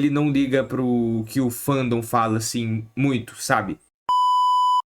Ele não liga pro que o fandom fala, assim, muito, sabe?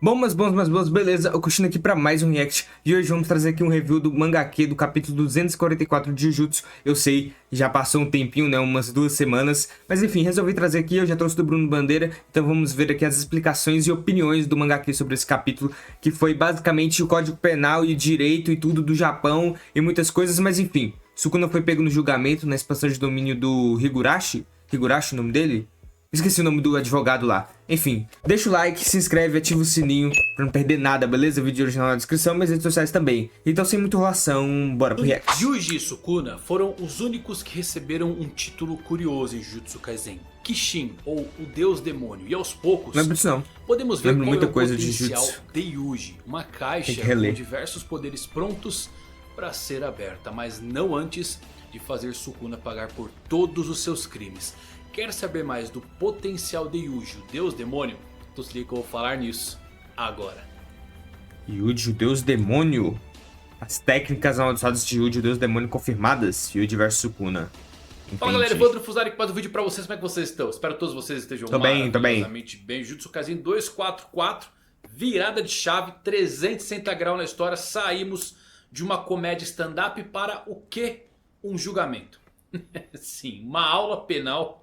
Bom, mas boas, beleza, eu continuo aqui pra mais um react e hoje vamos trazer aqui um review do mangaka do capítulo 244 de Jujutsu. Eu sei, já passou um tempinho, né, umas 2 semanas, mas enfim, resolvi trazer aqui, eu já trouxe do Bruno Bandeira, então vamos ver aqui as explicações e opiniões do mangaka sobre esse capítulo, que foi basicamente o Código Penal e Direito e tudo do Japão e muitas coisas, mas enfim, Sukuna foi pego no julgamento na expansão de domínio do Higurashi, o nome dele? Esqueci o nome do advogado lá. Enfim, deixa o like, se inscreve, ativa o sininho pra não perder nada, beleza? O vídeo original na descrição, mas redes sociais também. Então, sem muita enrolação, bora pro react. Yuji e Sukuna foram os únicos que receberam um título curioso em Jujutsu Kaisen, Kishin, ou o Deus Demônio. E aos poucos, Não lembro disso não. podemos ver Lembro qual muita é o coisa de potencial Jujutsu. de Yuji. Uma caixa Tem que reler. com diversos poderes prontos para ser aberta, mas não antes de fazer Sukuna pagar por todos os seus crimes. Quer saber mais do potencial de Yuji, o Deus Demônio? Então se liga que eu vou falar nisso agora. Yuji, o Deus Demônio. As técnicas amaldiçoadas de Yuji, o Deus Demônio confirmadas. Yuji vs Sukuna. Entendi. Fala galera, Evandro Fusari aqui para o vídeo para vocês, como é que vocês estão? Espero que todos vocês estejam Tô bem. maravilhosamente bem. Jujutsu Kaisen 244, virada de chave, 360 graus na história. Saímos de uma comédia stand-up para o que? Um julgamento. Sim, uma aula penal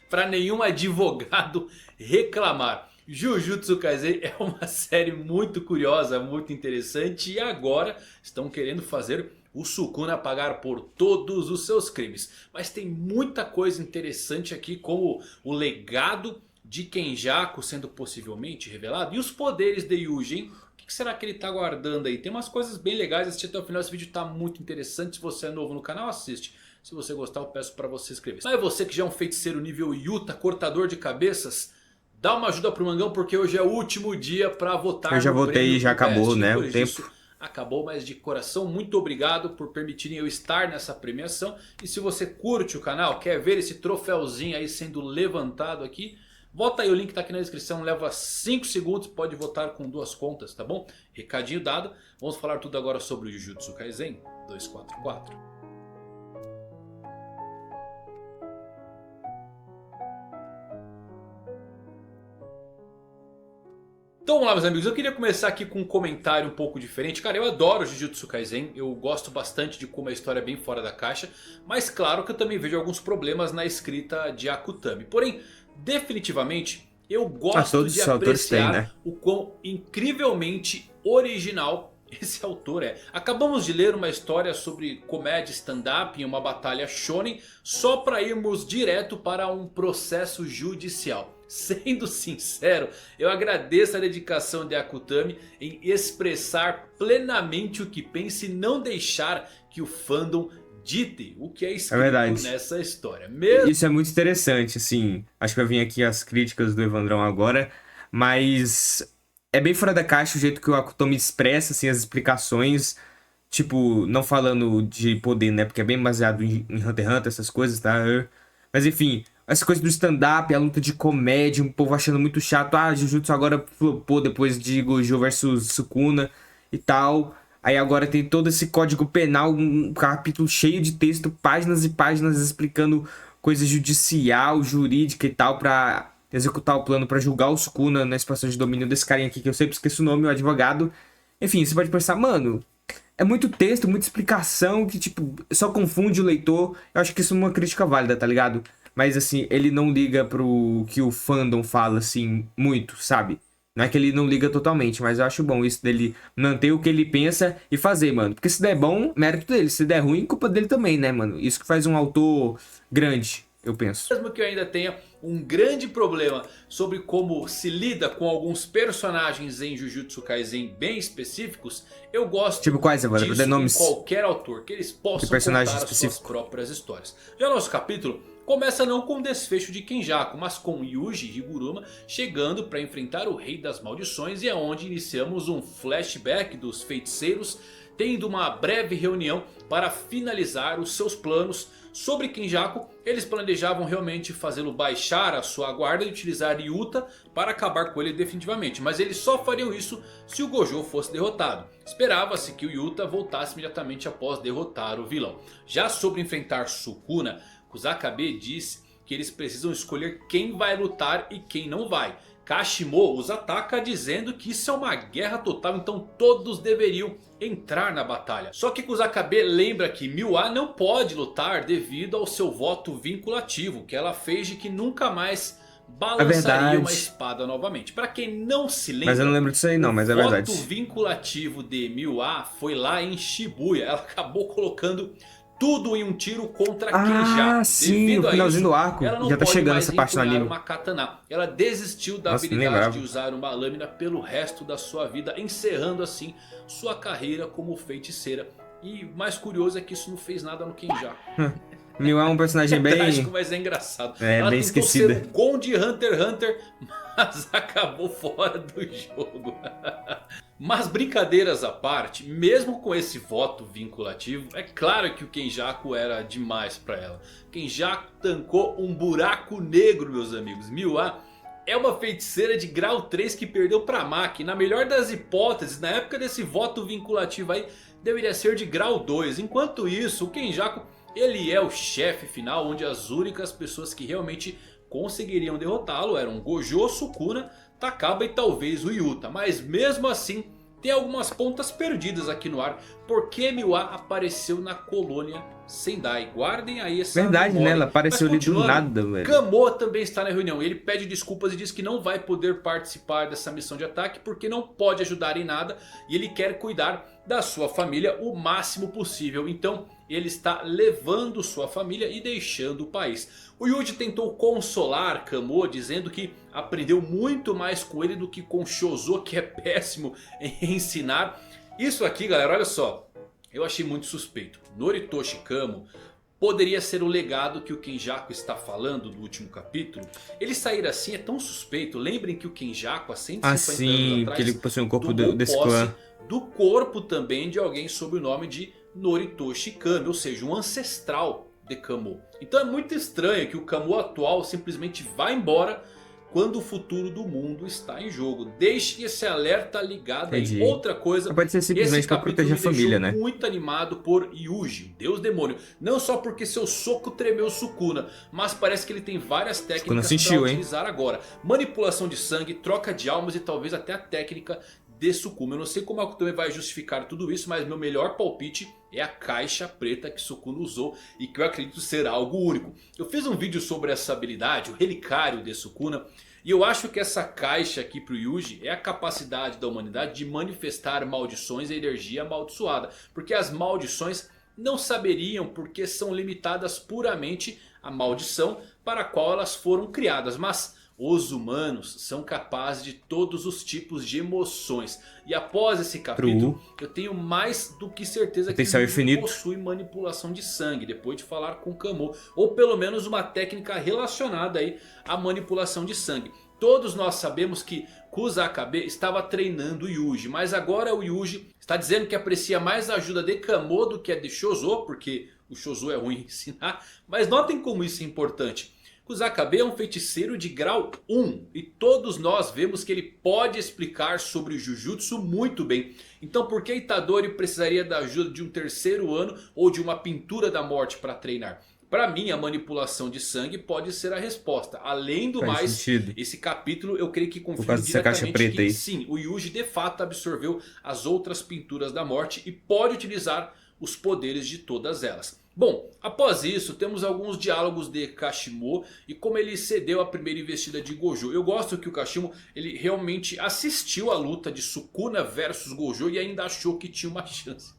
para nenhum advogado reclamar. Jujutsu Kaisen é uma série muito curiosa, muito interessante. E agora estão querendo fazer o Sukuna pagar por todos os seus crimes. Mas tem muita coisa interessante aqui, como o legado de Kenjaku sendo possivelmente revelado. E os poderes de Yuji, hein? O que será que ele está guardando aí? Tem umas coisas bem legais, assistir até o final. Esse vídeo está muito interessante. Se você é novo no canal, assiste. Se você gostar, eu peço para você se inscrever. Mas você que já é um feiticeiro nível Yuta, cortador de cabeças, dá uma ajuda pro Mangão, porque hoje é o último dia para votar. Eu já no votei, prêmio já do acabou, Best. né, Depois o tempo. disso, acabou, mas de coração, muito obrigado por permitirem eu estar nessa premiação. E se você curte o canal, quer ver esse troféuzinho aí sendo levantado aqui, vota aí, o link tá aqui na descrição, leva 5 segundos, pode votar com 2 contas, tá bom? Recadinho dado, vamos falar tudo agora sobre o Jujutsu Kaisen 244. Então vamos lá meus amigos, eu queria começar aqui com um comentário um pouco diferente. Cara, eu adoro Jujutsu Kaisen, eu gosto bastante de como a história é bem fora da caixa. Mas claro que eu também vejo alguns problemas na escrita de Akutami. Porém, definitivamente, eu gosto de apreciar né? o quão incrivelmente original esse autor é. Acabamos de ler uma história sobre comédia stand-up em uma batalha shonen, só para irmos direto para um processo judicial. Sendo sincero, eu agradeço a dedicação de Akutami em expressar plenamente o que pensa e não deixar que o fandom dite o que é escrito nessa história. Isso é muito interessante, assim. Acho que vai vir aqui as críticas do Evandrão agora, mas é bem fora da caixa o jeito que o Akutami expressa, assim, as explicações. Tipo, não falando de poder, né? Porque é bem baseado em Hunter x Hunter, essas coisas, tá? Mas enfim, essa coisa do stand-up, a luta de comédia, um povo achando muito chato. Ah, Jujutsu agora flopou depois de Gojo versus Sukuna e tal. Aí agora tem todo esse código penal, um capítulo cheio de texto, páginas e páginas explicando coisa judicial, jurídica e tal, pra executar o plano pra julgar o Sukuna na expansão de domínio desse carinha aqui, que eu sempre esqueço o nome, o advogado. Enfim, você pode pensar, mano, é muito texto, muita explicação que, tipo, só confunde o leitor. Eu acho que isso é uma crítica válida, tá ligado? Mas, assim, ele não liga pro que o fandom fala, assim, muito, sabe? Não é que ele não liga totalmente, mas eu acho bom isso dele manter o que ele pensa e fazer, mano. Porque se der bom, mérito dele. Se der ruim, culpa dele também, né, mano? Isso que faz um autor grande, eu penso. Mesmo que eu ainda tenha um grande problema sobre como se lida com alguns personagens em Jujutsu Kaisen bem específicos, eu gosto tipo quais, Evandro? disso nomes. com qualquer autor, que eles possam contar as suas próprias histórias. Já o nosso capítulo começa não com o desfecho de Kenjaku, mas com Yuji Higuruma chegando para enfrentar o Rei das Maldições. E é onde iniciamos um flashback dos feiticeiros tendo uma breve reunião para finalizar os seus planos sobre Kenjaku. Eles planejavam realmente fazê-lo baixar a sua guarda e utilizar Yuta para acabar com ele definitivamente. Mas eles só fariam isso se o Gojo fosse derrotado. Esperava-se que o Yuta voltasse imediatamente após derrotar o vilão. Já sobre enfrentar Sukuna, Kusakabe disse que eles precisam escolher quem vai lutar e quem não vai. Kashimo os ataca dizendo que isso é uma guerra total, então todos deveriam entrar na batalha. Só que Kusakabe lembra que Miwa não pode lutar devido ao seu voto vinculativo, que ela fez de que nunca mais balançaria uma espada novamente. Para quem não se lembra, mas eu não lembro disso aí não, mas é verdade. O voto vinculativo de Miwa foi lá em Shibuya. Ela acabou colocando tudo em um tiro contra Kenjaku. Sim, no finalzinho do arco. Já tá chegando essa parte no anime. Uma katana. Ela desistiu da habilidade de usar uma lâmina pelo resto da sua vida, encerrando assim sua carreira como feiticeira. E o mais curioso é que isso não fez nada no Kenjaku. Miwa é um personagem bem... trágico, mas é engraçado. Ela bem esquecida. Ser o Gon de Hunter x Hunter, mas acabou fora do jogo. Mas brincadeiras à parte, mesmo com esse voto vinculativo, é claro que o Kenjaku era demais pra ela. Kenjaku tancou um buraco negro, meus amigos. Miwa é uma feiticeira de grau 3 que perdeu pra Maki. Na melhor das hipóteses, na época desse voto vinculativo aí, deveria ser de grau 2. Enquanto isso, o Kenjaku, ele é o chefe final, onde as únicas pessoas que realmente conseguiriam derrotá-lo eram Gojo, Sukuna, Takaba e talvez o Yuta. Mas mesmo assim, tem algumas pontas perdidas aqui no ar. Porque Miwa apareceu na colônia Sendai? Guardem aí essa verdade, memória. Né? Ela apareceu ali do nada, velho. Kamo também está na reunião. Ele pede desculpas e diz que não vai poder participar dessa missão de ataque, porque não pode ajudar em nada. E ele quer cuidar da sua família o máximo possível. Então ele está levando sua família e deixando o país. O Yuji tentou consolar Kamo, dizendo que aprendeu muito mais com ele do que com Shozo, que é péssimo em ensinar. Isso aqui, galera, olha só. Eu achei muito suspeito. Noritoshi Kamo poderia ser o legado que o Kenjaku está falando do último capítulo. Ele sair assim é tão suspeito. Lembrem que o Kenjaku há 150 anos atrás, que ele possui um corpo desse clã. Do corpo também de alguém sob o nome de Noritoshi Kamo, ou seja, um ancestral de Kamo. Então é muito estranho que o Kamo atual simplesmente vá embora quando o futuro do mundo está em jogo. Deixe esse alerta ligado aí. Outra coisa, pode ser simplesmente para proteger a família, né? Muito animado por Yuji, Deus Demônio. Não só porque seu soco tremeu Sukuna, mas parece que ele tem várias técnicas para utilizar agora. Manipulação de sangue, troca de almas e talvez até a técnica de Sukuna. Eu não sei como a Akutami vai justificar tudo isso, mas meu melhor palpite é a caixa preta que Sukuna usou e que eu acredito ser algo único. Eu fiz um vídeo sobre essa habilidade, o relicário de Sukuna, e eu acho que essa caixa aqui pro Yuji é a capacidade da humanidade de manifestar maldições e energia amaldiçoada. Porque as maldições não saberiam porque são limitadas puramente à maldição para a qual elas foram criadas, mas os humanos são capazes de todos os tipos de emoções. E após esse capítulo, eu tenho mais do que certeza que ele possui manipulação de sangue. Depois de falar com Kamo. Ou pelo menos uma técnica relacionada aí à manipulação de sangue. Todos nós sabemos que Kusakabe estava treinando o Yuji. Mas agora o Yuji está dizendo que aprecia mais a ajuda de Kamo do que a de Shozo. Porque o Shozo é ruim em ensinar. Mas notem como isso é importante. Kusakabe é um feiticeiro de grau 1 e todos nós vemos que ele pode explicar sobre o Jujutsu muito bem. Então por que Itadori precisaria da ajuda de um terceiro ano ou de uma pintura da morte para treinar? Para mim a manipulação de sangue pode ser a resposta. Além do mais, esse capítulo eu creio que confirma diretamente que sim, o Yuji de fato absorveu as outras pinturas da morte e pode utilizar os poderes de todas elas. Bom, após isso temos alguns diálogos de Kashimo e como ele cedeu a primeira investida de Gojo. Eu gosto que o Kashimo ele realmente assistiu a luta de Sukuna versus Gojo e ainda achou que tinha uma chance.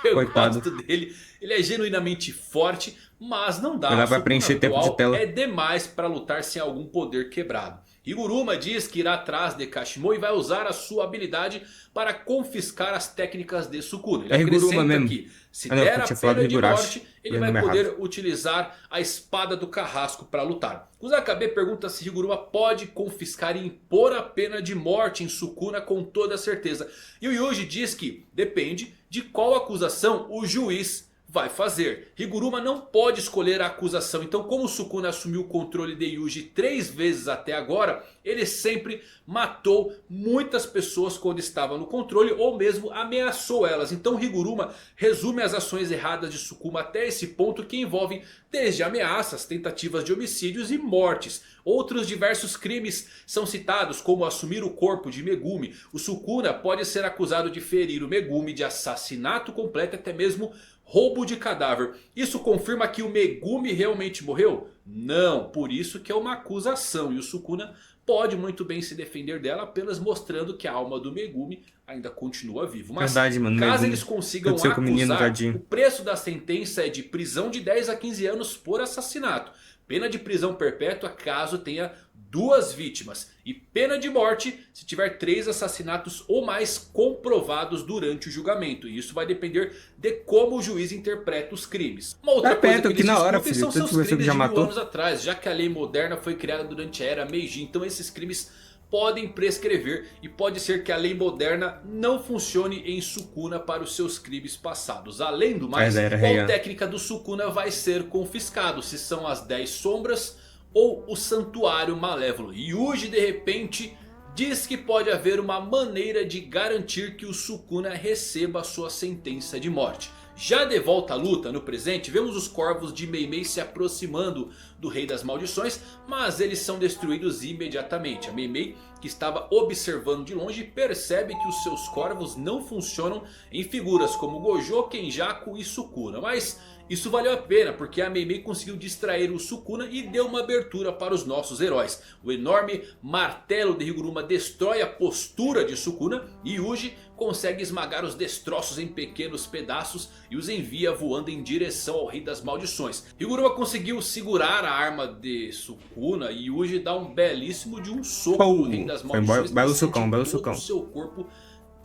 Eu gosto dele, ele é genuinamente forte, mas não dá. Ela vai preencher tempo de tela. É demais para lutar sem algum poder quebrado. Higuruma diz que irá atrás de Kashimo e vai usar a sua habilidade para confiscar as técnicas de Sukuna. Ele acrescenta que se der a pena de morte, ele vai poder utilizar a espada do carrasco para lutar. Kusakabe pergunta se Higuruma pode confiscar e impor a pena de morte em Sukuna com toda certeza. E o Yuji diz que depende de qual acusação o juiz vai fazer. Higuruma não pode escolher a acusação. Então, como o Sukuna assumiu o controle de Yuji 3 vezes até agora, ele sempre matou muitas pessoas quando estava no controle ou mesmo ameaçou elas. Então Higuruma resume as ações erradas de Sukuna até esse ponto, que envolvem desde ameaças, tentativas de homicídios e mortes. Outros diversos crimes são citados, como assumir o corpo de Megumi. O Sukuna pode ser acusado de ferir o Megumi, de assassinato completo, até mesmo roubo de cadáver. Isso confirma que o Megumi realmente morreu? Não, por isso que é uma acusação. E o Sukuna pode muito bem se defender dela, apenas mostrando que a alma do Megumi ainda continua vivo. Mas Verdade, mano, caso Megumi. eles consigam Aconteceu com o menino, acusar, tadinho. o preço da sentença é de prisão de 10 a 15 anos por assassinato. Pena de prisão perpétua caso tenha 2 vítimas. E pena de morte se tiver 3 assassinatos ou mais comprovados durante o julgamento. E isso vai depender de como o juiz interpreta os crimes. Uma outra coisa que eles na hora, discutem filho. são Tanto seus você que crimes já de 1000 matou. anos atrás. Já que a lei moderna foi criada durante a era Meiji. Então esses crimes podem prescrever e pode ser que a lei moderna não funcione em Sukuna para os seus crimes passados. Além do mais, qual técnica do Sukuna vai ser confiscado? Se são as 10 sombras ou o santuário malévolo? Yuji de repente diz que pode haver uma maneira de garantir que o Sukuna receba a sua sentença de morte. Já de volta à luta no presente, vemos os corvos de Meimei se aproximando do Rei das Maldições, mas eles são destruídos imediatamente. A Meimei, que estava observando de longe, percebe que os seus corvos não funcionam em figuras como Gojo, Kenjaku e Sukuna. Mas isso valeu a pena, porque a Meimei conseguiu distrair o Sukuna e deu uma abertura para os nossos heróis. O enorme martelo de Higuruma destrói a postura de Sukuna e Yuji consegue esmagar os destroços em pequenos pedaços e os envia voando em direção ao Rei das Maldições. Higuruma conseguiu segurar a arma de Sukuna e Yuji dá um belíssimo de um soco no Rei das Maldições. Belo socão, belo socão. O seu corpo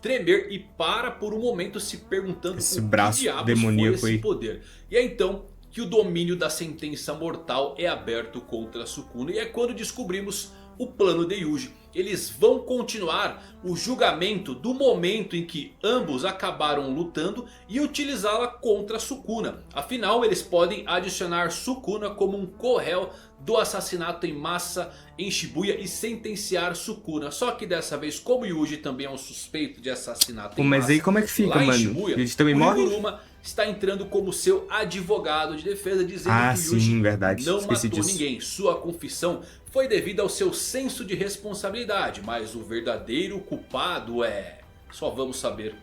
tremer e para por um momento se perguntando esse o braço que diabos demoníaco foi esse aí. poder. E é então que o domínio da sentença mortal é aberto contra Sukuna. E é quando descobrimos o plano de Yuji. Eles vão continuar o julgamento do momento em que ambos acabaram lutando e utilizá-la contra Sukuna. Afinal, eles podem adicionar Sukuna como um co-réu do assassinato em massa em Shibuya e sentenciar Sukuna. Só que dessa vez, como Yuji também é um suspeito de assassinato em massa, mas aí como é que fica, lá em mano? Shibuya, Yuji também morre? Higuruma está entrando como seu advogado de defesa, dizendo que Yuji sim, verdade. não Esqueci matou disso. ninguém. Sua confissão foi devido ao seu senso de responsabilidade, mas o verdadeiro culpado é... só vamos saber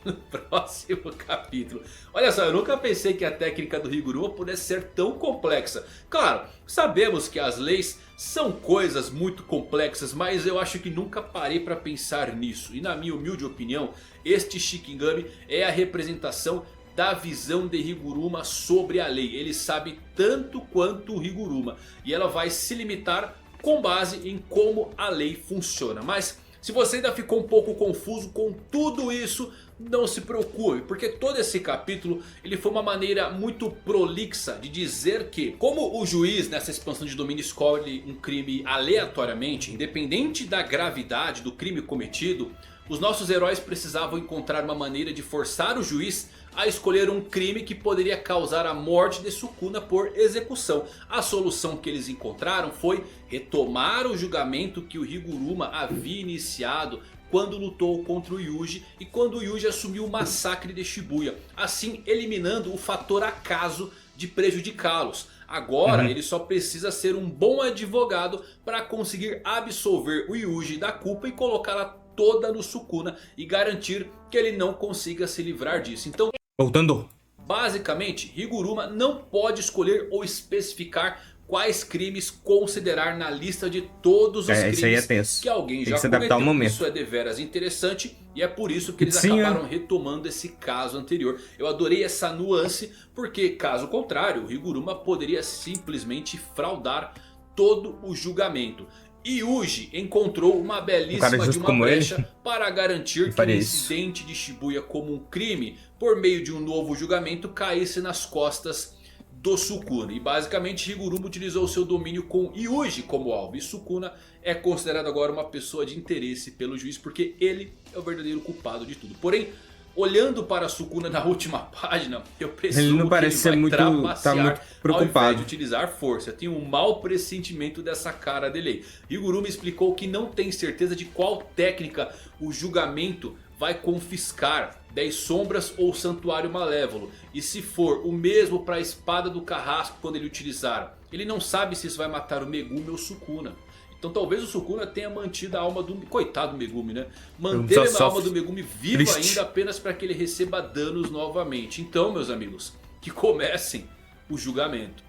no próximo capítulo. Olha só, eu nunca pensei que a técnica do Higuruma pudesse ser tão complexa. Claro, sabemos que as leis são coisas muito complexas, mas eu acho que nunca parei para pensar nisso. E na minha humilde opinião, este Shikigami é a representação da visão de Higuruma sobre a lei. Ele sabe tanto quanto o Higuruma e ela vai se limitar com base em como a lei funciona. Mas se você ainda ficou um pouco confuso com tudo isso, não se preocupe, porque todo esse capítulo ele foi uma maneira muito prolixa de dizer que, como o juiz nessa expansão de domínio escolhe um crime aleatoriamente, independente da gravidade do crime cometido, os nossos heróis precisavam encontrar uma maneira de forçar o juiz a escolher um crime que poderia causar a morte de Sukuna por execução. A solução que eles encontraram foi retomar o julgamento que o Higuruma havia iniciado quando lutou contra o Yuji e quando o Yuji assumiu o massacre de Shibuya, assim eliminando o fator acaso de prejudicá-los. Agora ele só precisa ser um bom advogado para conseguir absolver o Yuji da culpa e colocá-la toda no Sukuna e garantir que ele não consiga se livrar disso. Então, voltando, basicamente, Higuruma não pode escolher ou especificar quais crimes considerar na lista de todos os isso aí é crimes tenso. que alguém Tem já que se adaptar ao cometeu. momento. Isso é deveras interessante e é por isso que eles Sim, acabaram retomando esse caso anterior. Eu adorei essa nuance, porque caso contrário, o Higuruma poderia simplesmente fraudar todo o julgamento. Yuji encontrou uma belíssima de uma brecha para garantir que o incidente de Shibuya como um crime por meio de um novo julgamento caísse nas costas do Sukuna. E basicamente Higuruma utilizou seu domínio com Yuji como alvo. E Sukuna é considerado agora uma pessoa de interesse pelo juiz, porque ele é o verdadeiro culpado de tudo. Porém, Olhando para a Sukuna na última página, eu Ele presumo não parece que ele ser vai muito, trapacear tá muito ao invés preocupado. de utilizar força. Eu tenho um mau pressentimento dessa cara dele. Higurumi explicou que não tem certeza de qual técnica o julgamento vai confiscar, 10 sombras ou santuário malévolo. E se for o mesmo para a espada do carrasco quando ele utilizar. Ele não sabe se isso vai matar o Megumi ou o Sukuna. Então talvez o Sukuna tenha mantido a alma do... Coitado do Megumi, né? Manteve a alma do Megumi viva ainda apenas para que ele receba danos novamente. Então, meus amigos, que comecem o julgamento.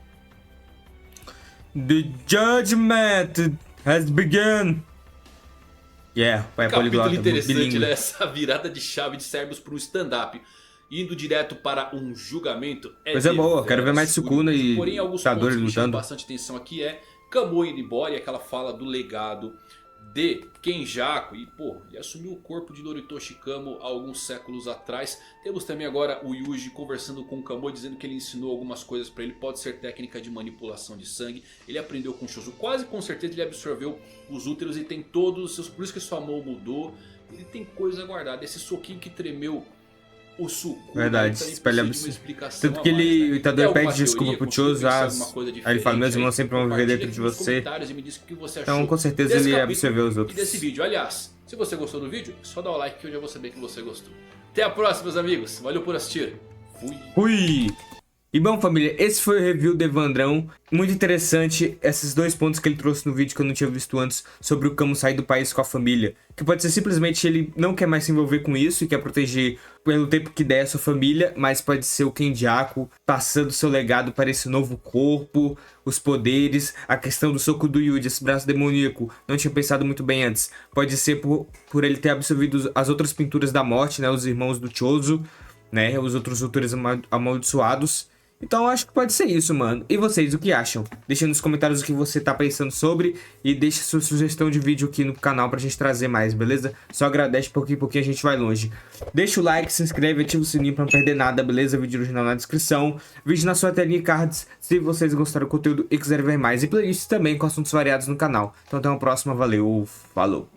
The judgment has begun. Yeah, pai Capítulo poliglota, interessante, bilíngue. né? Essa virada de chave de Cerberus para um stand-up. Indo direto para um julgamento. Coisa boa, quero ver mais Sukuna e porém, alguns Itadori pontos que chamam lutando. bastante atenção aqui é Kamui indo embora e aquela fala do legado de Kenjaku. E pô, ele assumiu o corpo de Noritoshi Kamo há alguns séculos atrás. Temos também agora o Yuji conversando com o Kamui, dizendo que ele ensinou algumas coisas para ele. Pode ser técnica de manipulação de sangue. Ele aprendeu com Shoso, quase com certeza ele absorveu os úteros e tem todos os seus... Por isso que sua mão mudou. Ele tem coisa guardada. Esse soquinho que tremeu o Sukuna. Verdade, espelha tanto que ele, o Itadori pede desculpa pro Choso, aí ele fala, meus irmãos sempre vão viver dentro de você. Então com certeza ele absorveu os outros. E desse vídeo, aliás, se você gostou do vídeo, só dá o like que eu já vou saber que você gostou. Até a próxima, meus amigos, valeu por assistir. Fui! E bom, família, esse foi o review do Evandrão. Muito interessante esses dois pontos que ele trouxe no vídeo que eu não tinha visto antes, sobre o Kamo sair do país com a família. Que pode ser simplesmente ele não quer mais se envolver com isso e quer proteger pelo tempo que der a sua família, mas pode ser o Kenjaku passando seu legado para esse novo corpo, os poderes, a questão do soco do Yuji, esse braço demoníaco, não tinha pensado muito bem antes. Pode ser por ele ter absorvido as outras pinturas da morte, né, os irmãos do Choso, né, os outros autores amaldiçoados. Então eu acho que pode ser isso, mano. E vocês, o que acham? Deixa nos comentários o que você tá pensando sobre. E deixa sua sugestão de vídeo aqui no canal pra gente trazer mais, beleza? Só agradece, pouquinho em pouquinho a gente vai longe. Deixa o like, se inscreve, ativa o sininho pra não perder nada, beleza? Vídeo original na descrição. Vídeo na sua telinha e cards, se vocês gostaram do conteúdo e quiserem ver mais. E playlists também com assuntos variados no canal. Então até uma próxima, valeu, falou!